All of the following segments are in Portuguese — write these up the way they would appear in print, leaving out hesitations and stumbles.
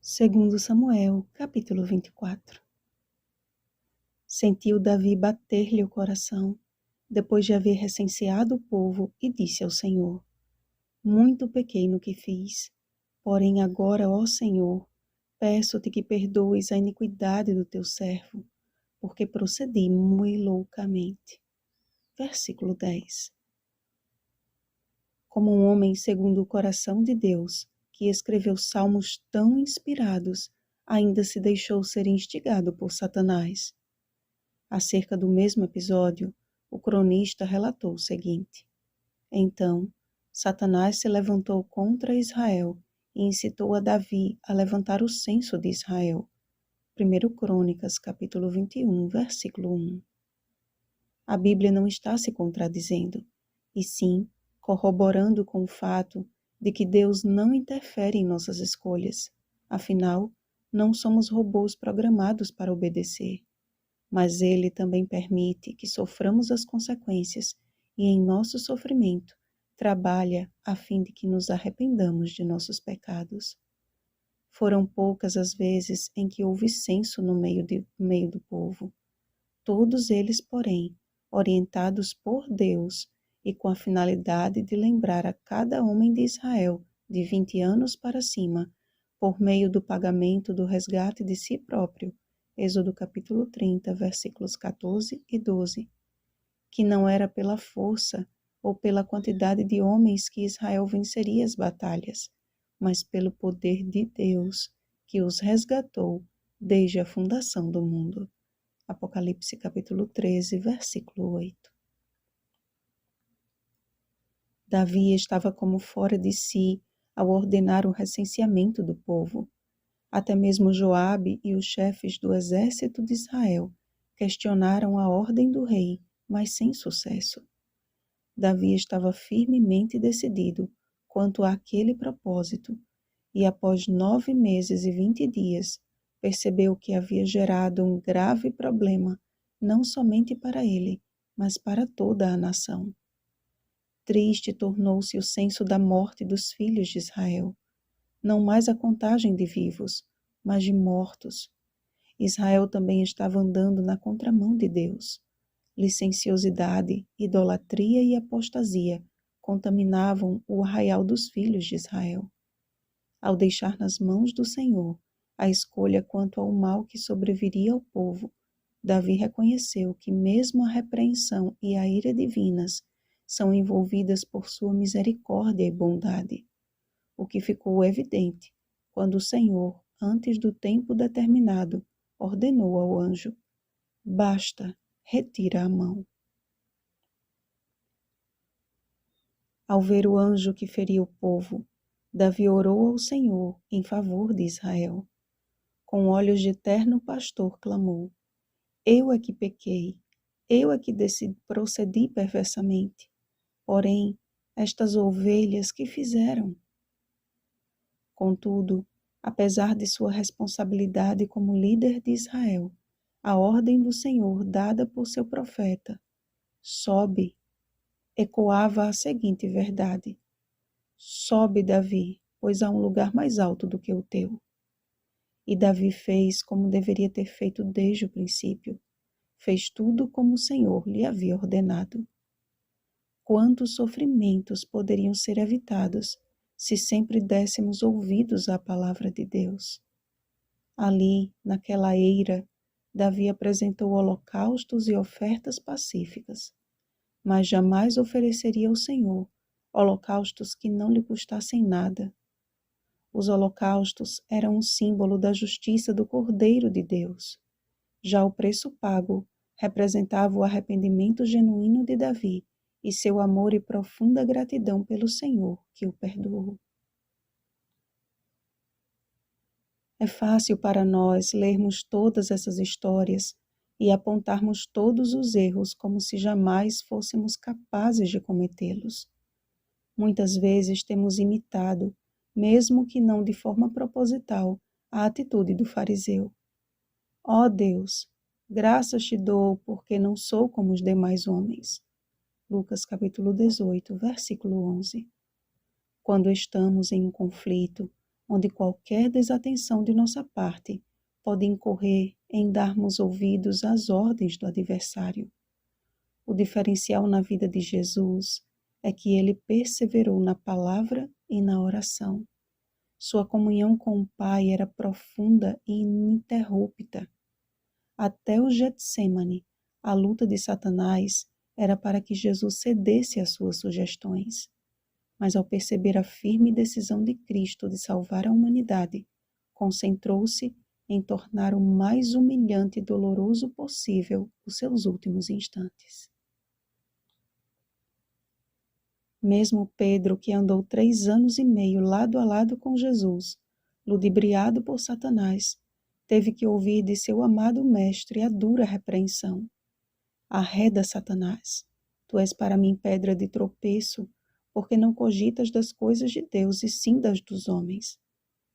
Segundo Samuel, capítulo 24. Sentiu Davi bater-lhe o coração, depois de haver recenseado o povo, e disse ao Senhor: Muito pequei no que fiz, porém agora, ó Senhor, peço-te que perdoes a iniquidade do teu servo, porque procedi muito loucamente. Versículo 10. Como um homem segundo o coração de Deus, que escreveu salmos tão inspirados, ainda se deixou ser instigado por Satanás. Acerca do mesmo episódio, o cronista relatou o seguinte: Então, Satanás se levantou contra Israel e incitou a Davi a levantar o censo de Israel. 1 Crônicas, capítulo 21, versículo 1. A Bíblia não está se contradizendo, e sim corroborando com o fato de que Deus não interfere em nossas escolhas. Afinal, não somos robôs programados para obedecer. Mas Ele também permite que soframos as consequências e, em nosso sofrimento, trabalha a fim de que nos arrependamos de nossos pecados. Foram poucas as vezes em que houve censo no meio do povo. Todos eles, porém, orientados por Deus e com a finalidade de lembrar a cada homem de Israel de 20 anos para cima, por meio do pagamento do resgate de si próprio, Êxodo capítulo 30, versículos 14 e 12, que não era pela força ou pela quantidade de homens que Israel venceria as batalhas, mas pelo poder de Deus, que os resgatou desde a fundação do mundo. Apocalipse capítulo 13, versículo 8. Davi estava como fora de si ao ordenar o recenseamento do povo. Até mesmo Joabe e os chefes do exército de Israel questionaram a ordem do rei, mas sem sucesso. Davi estava firmemente decidido quanto àquele propósito, e após 9 meses e 20 dias, percebeu que havia gerado um grave problema, não somente para ele, mas para toda a nação. Triste tornou-se o censo da morte dos filhos de Israel. Não mais a contagem de vivos, mas de mortos. Israel também estava andando na contramão de Deus. Licenciosidade, idolatria e apostasia contaminavam o arraial dos filhos de Israel. Ao deixar nas mãos do Senhor a escolha quanto ao mal que sobreviria ao povo, Davi reconheceu que mesmo a repreensão e a ira divinas são envolvidas por sua misericórdia e bondade, o que ficou evidente quando o Senhor, antes do tempo determinado, ordenou ao anjo: Basta, retira a mão. Ao ver o anjo que feria o povo, Davi orou ao Senhor em favor de Israel. Com olhos de terno pastor clamou: Eu é que pequei, eu é que procedi perversamente. Porém, estas ovelhas que fizeram? Contudo, apesar de sua responsabilidade como líder de Israel, a ordem do Senhor dada por seu profeta, sobe, ecoava a seguinte verdade: Sobe, Davi, pois há um lugar mais alto do que o teu. E Davi fez como deveria ter feito desde o princípio. Fez tudo como o Senhor lhe havia ordenado. Quantos sofrimentos poderiam ser evitados se sempre dessemos ouvidos à palavra de Deus? Ali, naquela eira, Davi apresentou holocaustos e ofertas pacíficas, mas jamais ofereceria ao Senhor holocaustos que não lhe custassem nada. Os holocaustos eram um símbolo da justiça do Cordeiro de Deus. Já o preço pago representava o arrependimento genuíno de Davi e seu amor e profunda gratidão pelo Senhor que o perdoou. É fácil para nós lermos todas essas histórias e apontarmos todos os erros como se jamais fôssemos capazes de cometê-los. Muitas vezes temos imitado, mesmo que não de forma proposital, a atitude do fariseu. Ó Deus, graças te dou porque não sou como os demais homens. Lucas capítulo 18, versículo 11. Quando estamos em um conflito onde qualquer desatenção de nossa parte pode incorrer em darmos ouvidos às ordens do adversário. O diferencial na vida de Jesus é que ele perseverou na palavra e na oração. Sua comunhão com o Pai era profunda e ininterrupta. Até o Getsêmani, a luta de Satanás era para que Jesus cedesse às suas sugestões. Mas ao perceber a firme decisão de Cristo de salvar a humanidade, concentrou-se em tornar o mais humilhante e doloroso possível os seus últimos instantes. Mesmo Pedro, que andou 3 anos e meio lado a lado com Jesus, ludibriado por Satanás, teve que ouvir de seu amado mestre a dura repreensão. Arreda, Satanás, tu és para mim pedra de tropeço, porque não cogitas das coisas de Deus e sim das dos homens.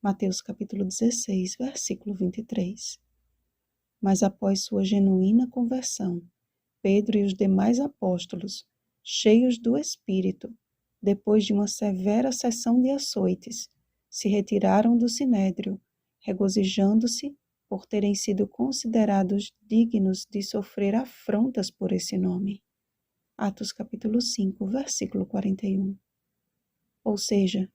Mateus capítulo 16, versículo 23. Mas após sua genuína conversão, Pedro e os demais apóstolos, cheios do Espírito, depois de uma severa sessão de açoites, se retiraram do sinédrio, regozijando-se por terem sido considerados dignos de sofrer afrontas por esse nome. Atos capítulo 5, versículo 41. Ou seja,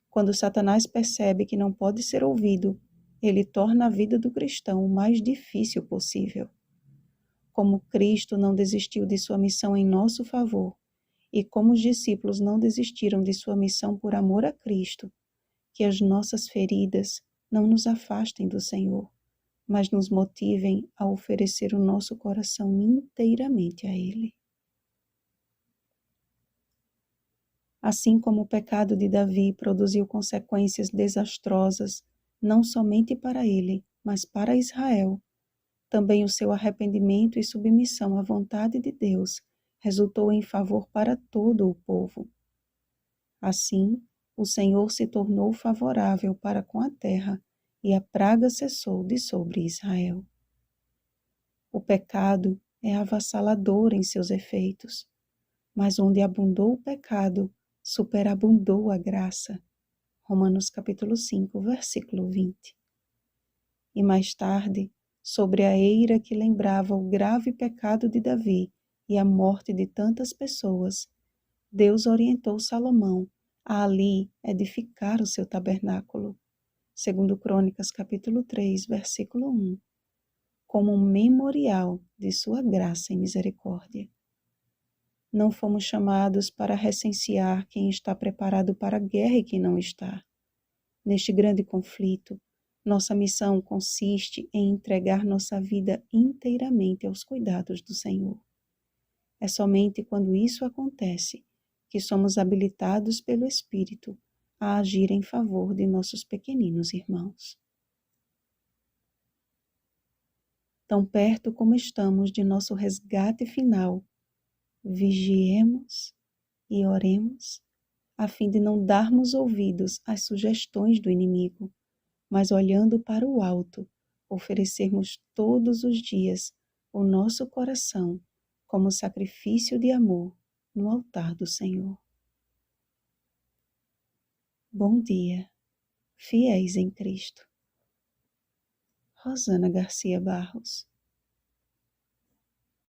quando Satanás percebe que não pode ser ouvido, ele torna a vida do cristão o mais difícil possível. Como Cristo não desistiu de sua missão em nosso favor, e como os discípulos não desistiram de sua missão por amor a Cristo, que as nossas feridas não nos afastem do Senhor, mas nos motivem a oferecer o nosso coração inteiramente a Ele. Assim como o pecado de Davi produziu consequências desastrosas, não somente para ele, mas para Israel, também o seu arrependimento e submissão à vontade de Deus resultou em favor para todo o povo. Assim, o Senhor se tornou favorável para com a terra e a praga cessou de sobre Israel. O pecado é avassalador em seus efeitos, mas onde abundou o pecado, superabundou a graça. Romanos capítulo 5, versículo 20. E mais tarde, sobre a eira que lembrava o grave pecado de Davi e a morte de tantas pessoas, Deus orientou Salomão a ali edificar o seu tabernáculo. Segundo Crônicas capítulo 3, versículo 1, como um memorial de sua graça e misericórdia. Não fomos chamados para recensear quem está preparado para a guerra e quem não está. Neste grande conflito, nossa missão consiste em entregar nossa vida inteiramente aos cuidados do Senhor. É somente quando isso acontece que somos habilitados pelo Espírito a agir em favor de nossos pequeninos irmãos. Tão perto como estamos de nosso resgate final, vigiemos e oremos, a fim de não darmos ouvidos às sugestões do inimigo, mas olhando para o alto, oferecermos todos os dias o nosso coração como sacrifício de amor no altar do Senhor. Bom dia, fiéis em Cristo. Rosana Garcia Barros.